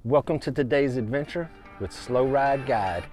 Welcome to today's adventure with Slowride Guide.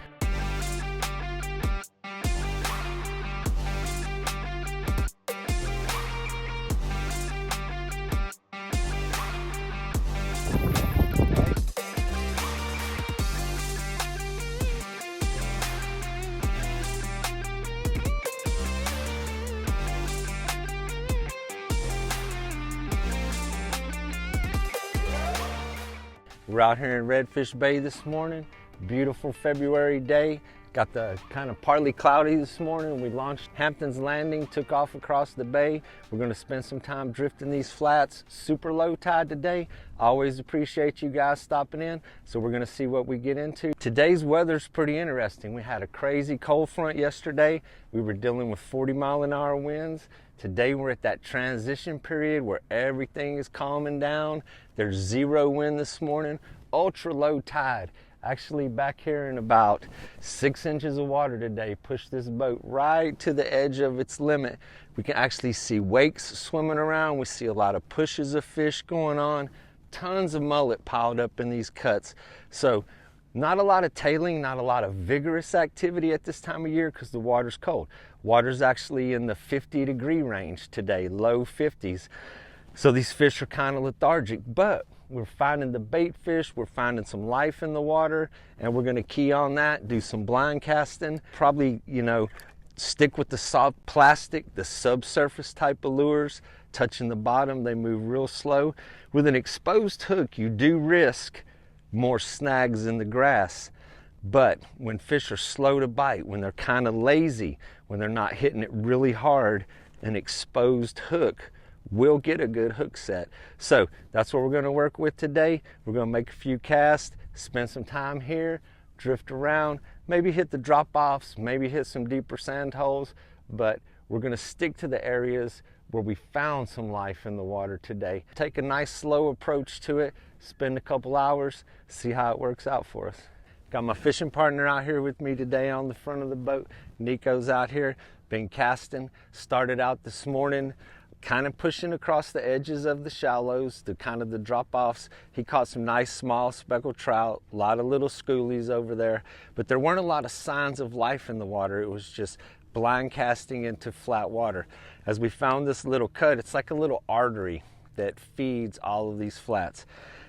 We're out here in Redfish Bay this morning. Beautiful February day. Got the kind of partly cloudy this morning. We launched Hampton's Landing, took off across the bay. We're going to spend some time drifting these flats. Super low tide today. Always appreciate you guys stopping in. So we're going to see what we get into. Today's weather's pretty interesting. We had a crazy cold front yesterday. We were dealing with 40-mile-an-hour winds. Today we're at that transition period where everything is calming down. There's zero wind this morning, ultra low tide. Actually back here in about 6 inches of water today. Pushed this boat right to the edge of its limit. We can actually see wakes swimming around. We see a lot of pushes of fish going on. Tons of mullet piled up in these cuts. So not a lot of tailing, not a lot of vigorous activity at this time of year because the water's cold. Water's actually in the 50-degree range today, low 50s. So these fish are kind of lethargic, but we're finding the bait fish, we're finding some life in the water, and we're gonna key on that, do some blind casting, probably, stick with the soft plastic, the subsurface type of lures. Touching the bottom, they move real slow. With an exposed hook, you do risk more snags in the grass. But when fish are slow to bite, when they're kind of lazy, when they're not hitting it really hard, an exposed hook will get a good hook set. So that's what we're going to work with today. We're going to make a few casts, spend some time here, drift around, maybe hit the drop-offs, maybe hit some deeper sand holes, but we're going to stick to the areas where we found some life in the water today. Take a nice slow approach to it, spend a couple hours, see how it works out for us. Got my fishing partner out here with me today on the front of the boat. Nico's out here, been casting, started out this morning kind of pushing across the edges of the shallows, the drop-offs. He caught some nice small speckled trout, a lot of little schoolies over there, but there weren't a lot of signs of life in the water. It was just blind casting into flat water. As we found this little cut, it's like a little artery that feeds all of these flats.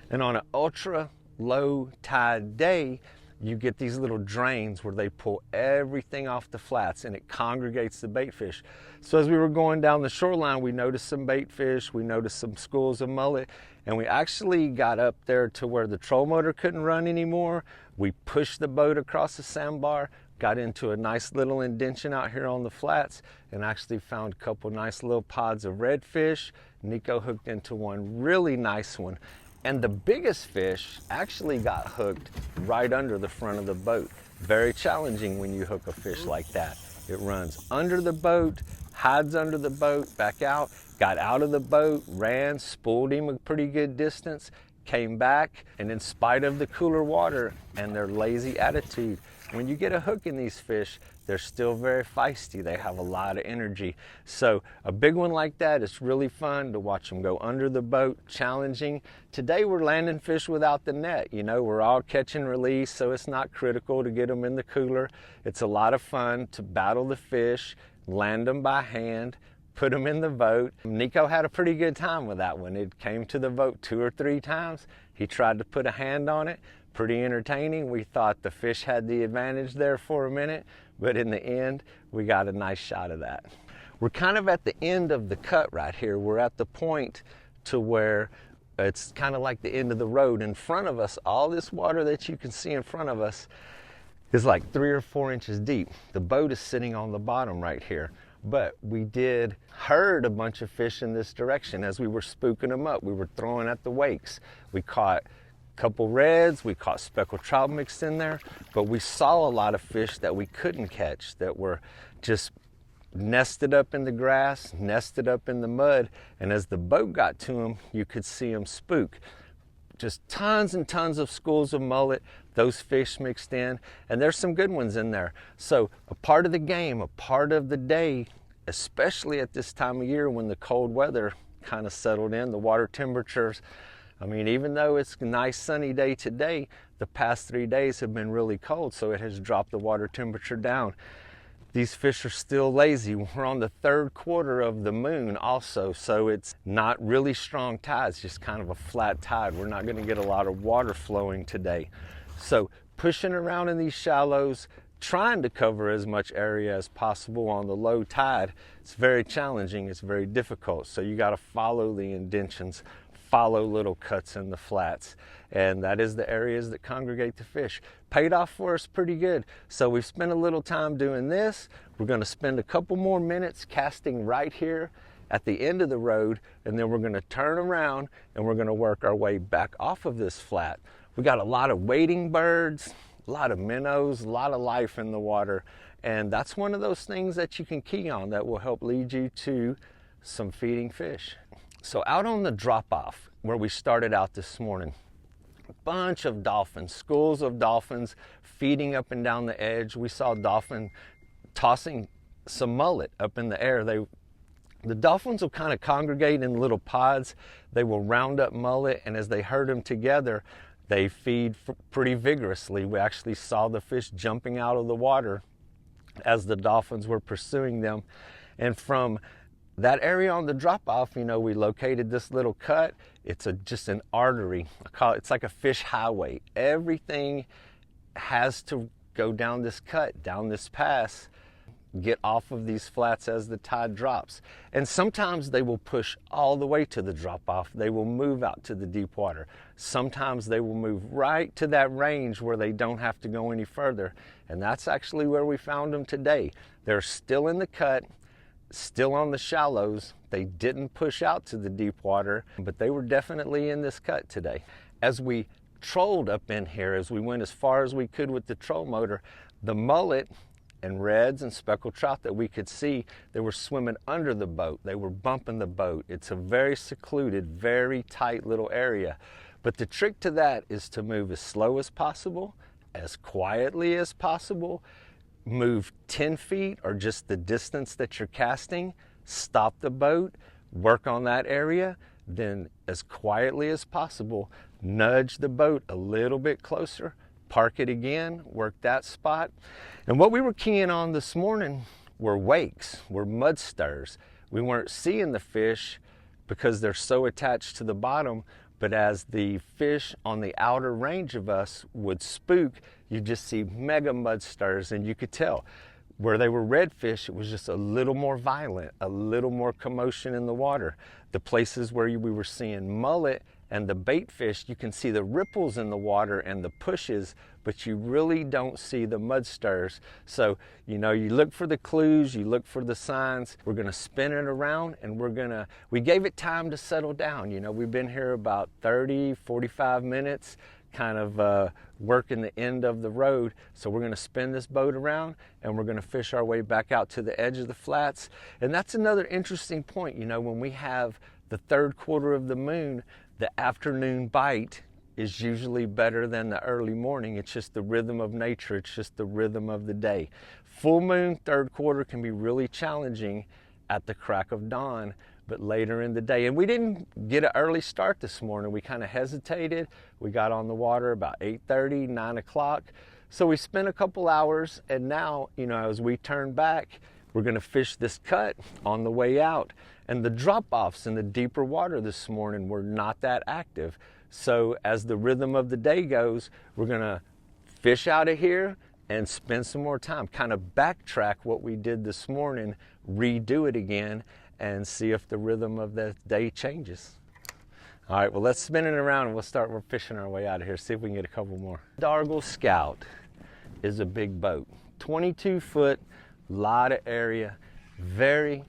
And on an ultra low tide day, you get these little drains where they pull everything off the flats and it congregates the bait fish. So as we were going down the shoreline, we noticed some bait fish, we noticed some schools of mullet, and we actually got up there to where the troll motor couldn't run anymore. We pushed the boat across the sandbar, got into a nice little indention out here on the flats, and actually found a couple nice little pods of redfish. Nico hooked into one really nice one. And the biggest fish actually got hooked right under the front of the boat. Very challenging when you hook a fish like that. It runs under the boat, hides under the boat, back out, got out of the boat, ran, spooled him a pretty good distance, came back, and in spite of the cooler water and their lazy attitude, when you get a hook in these fish, they're still very feisty. They have a lot of energy. So a big one like that is really fun to watch them go under the boat, challenging. Today we're landing fish without the net. We're all catch and release, so it's not critical to get them in the cooler. It's a lot of fun to battle the fish, land them by hand, put them in the boat. Nico had a pretty good time with that one. It came to the boat 2 or 3 times. He tried to put a hand on it. Pretty entertaining. We thought the fish had the advantage there for a minute, but in the end, we got a nice shot of that. We're kind of at the end of the cut right here. We're at the point to where it's kind of like the end of the road. In front of us, all this water that you can see in front of us is like 3 or 4 inches deep. The boat is sitting on the bottom right here. But we did herd a bunch of fish in this direction as we were spooking them up. We were throwing at the wakes. We caught couple reds, we caught speckled trout mixed in there, but we saw a lot of fish that we couldn't catch that were just nested up in the grass, nested up in the mud, and as the boat got to them, you could see them spook. Just tons and tons of schools of mullet, those fish mixed in, and there's some good ones in there. So a part of the game, a part of the day, especially at this time of year when the cold weather kind of settled in, the water temperatures I mean, even though it's a nice sunny day today, the past 3 days have been really cold, so it has dropped the water temperature down. These fish are still lazy. We're on the 3rd quarter of the moon also, so it's not really strong tides, just kind of a flat tide. We're not going to get a lot of water flowing today. So pushing around in these shallows, trying to cover as much area as possible on the low tide, it's very challenging, it's very difficult. So you got to follow the indentions, follow little cuts in the flats, and that is the areas that congregate the fish. Paid off for us pretty good. So we've spent a little time doing this. We're going to spend a couple more minutes casting right here at the end of the road, and then we're going to turn around and we're going to work our way back off of this flat. We got a lot of wading birds, a lot of minnows, a lot of life in the water, and that's one of those things that you can key on that will help lead you to some feeding fish. So out on the drop-off where we started out this morning, a bunch of dolphins, schools of dolphins feeding up and down the edge. We saw a dolphin tossing some mullet up in the air. The dolphins will kind of congregate in little pods. They will round up mullet, and as they herd them together, they feed pretty vigorously. We actually saw the fish jumping out of the water as the dolphins were pursuing them. And from that area on the drop-off, you know, we located this little cut. It's just an artery. It's like a fish highway. Everything has to go down this cut, down this pass, get off of these flats as the tide drops. And sometimes they will push all the way to the drop-off. They will move out to the deep water. Sometimes they will move right to that range where they don't have to go any further. And that's actually where we found them today. They're still in the cut, still on the shallows. They didn't push out to the deep water, but they were definitely in this cut today. As we trolled up in here, as we went as far as we could with the troll motor, the mullet and reds and speckled trout that we could see, they were swimming under the boat. They were bumping the boat. It's a very secluded, very tight little area. But the trick to that is to move as slow as possible, as quietly as possible, move 10 feet or just the distance that you're casting, stop the boat, work on that area, then as quietly as possible, nudge the boat a little bit closer, park it again, work that spot. And what we were keying on this morning were wakes, were mud stirs. We weren't seeing the fish because they're so attached to the bottom, but as the fish on the outer range of us would spook, you just see mega mud stirs, and you could tell where they were redfish, it was just a little more violent, a little more commotion in the water. The places where we were seeing mullet and the bait fish, you can see the ripples in the water and the pushes, but you really don't see the mud stirs. So, you know, you look for the clues, you look for the signs. We're gonna spin it around, and we gave it time to settle down. You know, we've been here about 30, 45 minutes, kind of working the end of the road. So we're gonna spin this boat around, and we're gonna fish our way back out to the edge of the flats. And that's another interesting point. You know, when we have the 3rd quarter of the moon, the afternoon bite is usually better than the early morning. It's just the rhythm of nature. It's just the rhythm of the day. Full moon, 3rd quarter can be really challenging at the crack of dawn, but later in the day. And we didn't get an early start this morning. We kind of hesitated. We got on the water about 8:30, 9 o'clock. So we spent a couple hours, and now, you know, as we turn back, we're gonna fish this cut on the way out. And the drop-offs in the deeper water this morning were not that active. So as the rhythm of the day goes, we're gonna fish out of here and spend some more time, kind of backtrack what we did this morning, redo it again, and see if the rhythm of the day changes. All right, well, let's spin it around, and we're fishing our way out of here, see if we can get a couple more. Dargle Scout is a big boat, 22 foot, lot of area, very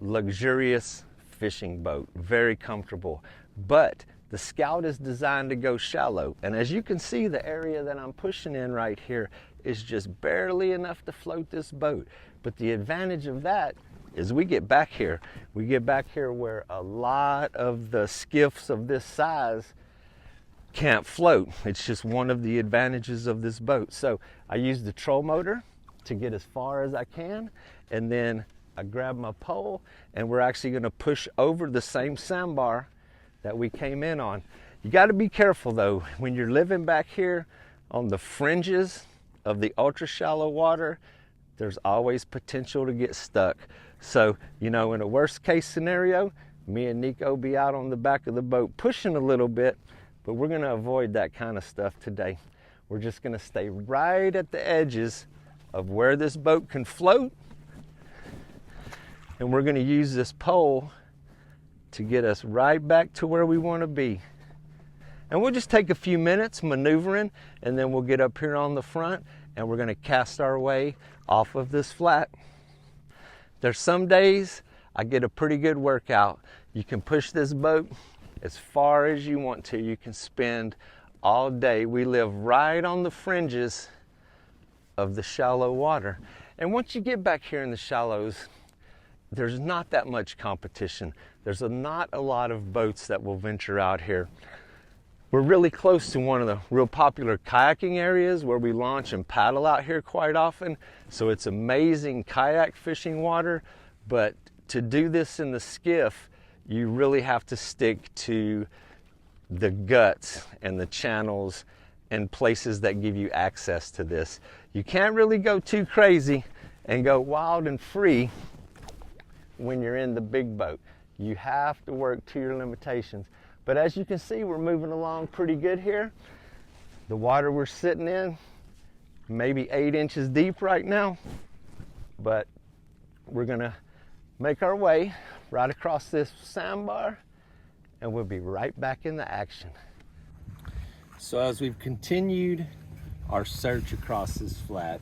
luxurious fishing boat, very comfortable. But the Scout is designed to go shallow, and as you can see, the area that I'm pushing in right here is just barely enough to float this boat. But the advantage of that is we get back here where a lot of the skiffs of this size can't float. It's just one of the advantages of this boat. So I use the troll motor to get as far as I can, and then I grab my pole, and we're actually going to push over the same sandbar that we came in on. You got to be careful though, when you're living back here on the fringes of the ultra shallow water, there's always potential to get stuck. So, you know, in a worst case scenario, me and Nico be out on the back of the boat pushing a little bit, but we're gonna avoid that kind of stuff today. We're just gonna stay right at the edges of where this boat can float, and we're gonna use this pole to get us right back to where we wanna be. And we'll just take a few minutes maneuvering, and then we'll get up here on the front and we're gonna cast our way off of this flat. There's some days I get a pretty good workout. You can push this boat as far as you want to. You can spend all day. We live right on the fringes of the shallow water. And once you get back here in the shallows, there's not that much competition. There's not a lot of boats that will venture out here. We're really close to one of the real popular kayaking areas where we launch and paddle out here quite often. So it's amazing kayak fishing water, but to do this in the skiff, you really have to stick to the guts and the channels and places that give you access to this. You can't really go too crazy and go wild and free when you're in the big boat. You have to work to your limitations. But as you can see, we're moving along pretty good here. The water we're sitting in, maybe 8 inches deep right now, but we're gonna make our way right across this sandbar and we'll be right back in the action. So as we've continued our search across this flat,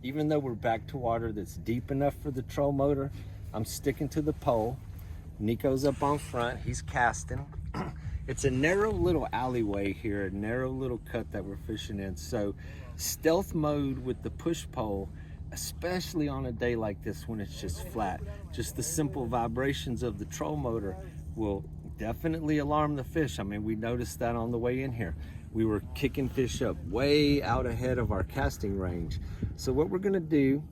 even though we're back to water that's deep enough for the troll motor, I'm sticking to the pole. Nico's up on front, he's casting. It's a narrow little alleyway here, a narrow little cut that we're fishing in. So stealth mode with the push pole, especially on a day like this when it's just flat, just the simple vibrations of the troll motor will definitely alarm the fish. I mean, we noticed that on the way in here. We were kicking fish up way out ahead of our casting range. So what we're gonna do,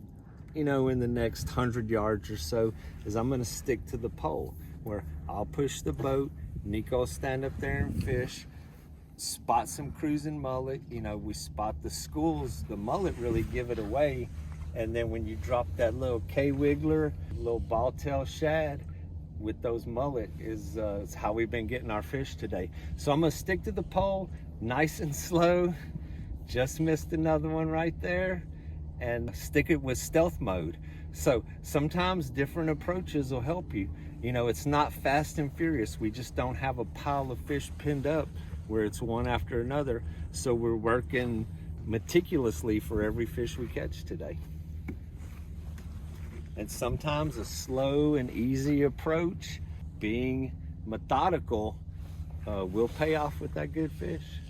you know, in the next 100 yards or so, is I'm gonna stick to the pole where I'll push the boat, Nico will stand up there and fish, spot some cruising mullet. You know, we spot the schools, the mullet really give it away. And then when you drop that little K-wiggler, little ball tail shad with those mullet is how we've been getting our fish today. So I'm gonna stick to the pole, nice and slow. Just missed another one right there, and stick it with stealth mode. So sometimes different approaches will help you. You know, it's not fast and furious. We just don't have a pile of fish pinned up where it's one after another. So we're working meticulously for every fish we catch today. And sometimes a slow and easy approach, being methodical, will pay off with that good fish.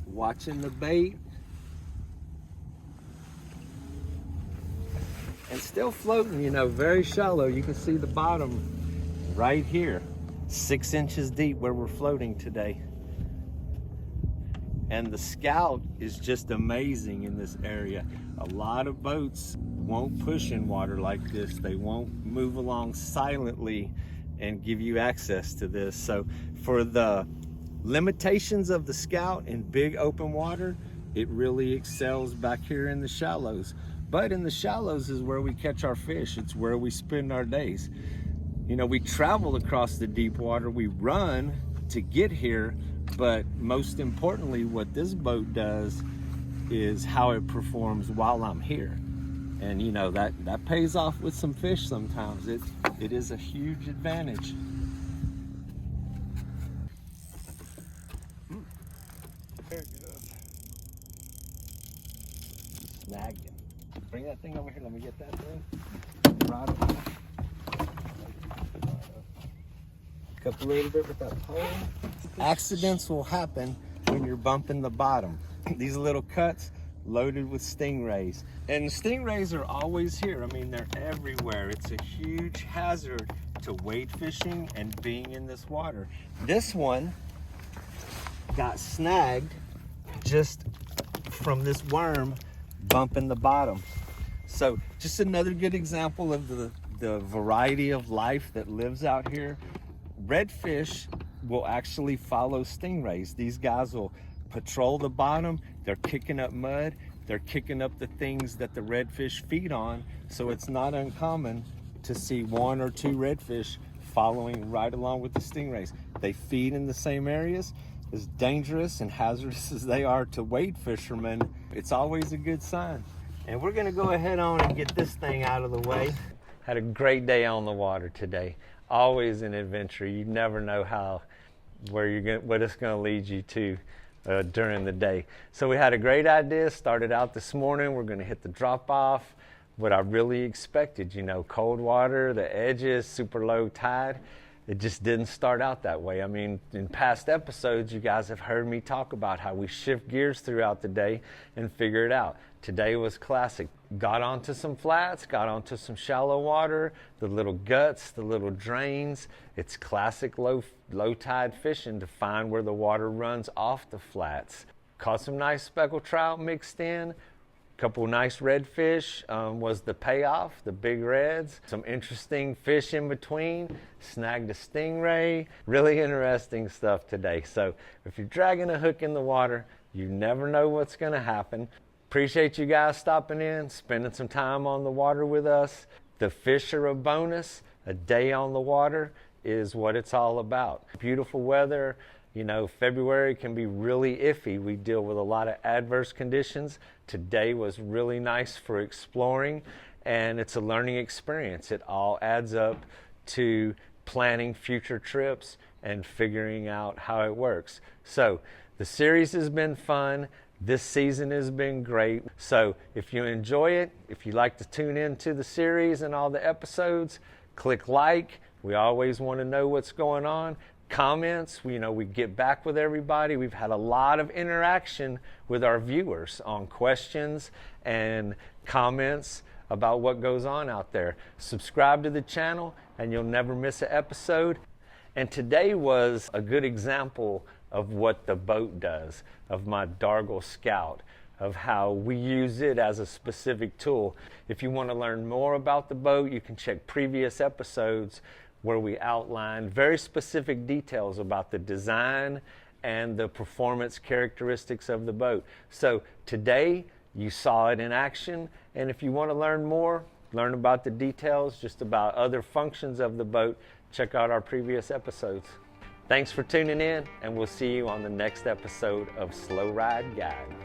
Watching the bait. And still floating, you know, very shallow. You can see the bottom right here, 6 inches deep where we're floating today. And the scout is just amazing in this area. A lot of boats won't push in water like this. They won't move along silently and give you access to this. So for the limitations of the scout in big open water, it really excels back here in the shallows. But in the shallows is where we catch our fish. It's where we spend our days. You know, we travel across the deep water, we run to get here, but most importantly, what this boat does is how it performs while I'm here. And you know, that pays off with some fish sometimes. It is a huge advantage. Very good. Snagged him. Bring that thing over here, let me get that thing. Right over. Up a little bit with that pole. Accidents will happen when you're bumping the bottom. These little cuts loaded with stingrays. And stingrays are always here. I mean, they're everywhere. It's a huge hazard to wade fishing and being in this water. This one got snagged just from this worm bumping the bottom. So just another good example of the variety of life that lives out here. Redfish will actually follow stingrays. These guys will patrol the bottom. They're kicking up mud. They're kicking up the things that the redfish feed on. So it's not uncommon to see 1 or 2 redfish following right along with the stingrays. They feed in the same areas. As dangerous and hazardous as they are to wade fishermen, it's always a good sign. And we're gonna go ahead on and get this thing out of the way. Had a great day on the water today. Always an adventure. You never know what it's gonna lead you to during the day. So we had a great idea, started out this morning. We're gonna hit the drop off. What I really expected, cold water, the edges, super low tide. It just didn't start out that way. I mean, in past episodes, you guys have heard me talk about how we shift gears throughout the day and figure it out. Today was classic. Got onto some flats, got onto some shallow water, the little guts, the little drains. It's classic low tide fishing to find where the water runs off the flats. Caught some nice speckled trout mixed in. Couple nice redfish was the payoff, the big reds. Some interesting fish in between. Snagged a stingray. Really interesting stuff today. So if you're dragging a hook in the water, you never know what's going to happen. Appreciate you guys stopping in, spending some time on the water with us. The fish are a bonus. A day on the water is what it's all about. Beautiful weather. February can be really iffy. We deal with a lot of adverse conditions. Today was really nice for exploring, and it's a learning experience. It all adds up to planning future trips and figuring out how it works. So the series has been fun. This season has been great. So if you enjoy it, if you like to tune into the series and all the episodes, click like. We always want to know what's going on. Comments, we get back with everybody. We've had a lot of interaction with our viewers on questions and comments about what goes on out there. Subscribe to the channel and you'll never miss an episode. And today was a good example of what the boat does, of my Dargle Scout, of how we use it as a specific tool. If you want to learn more about the boat, you can check previous episodes where we outlined very specific details about the design and the performance characteristics of the boat. So today you saw it in action, and if you want to learn more, learn about the details, just about other functions of the boat, check out our previous episodes. Thanks for tuning in, and we'll see you on the next episode of Slowride Guide.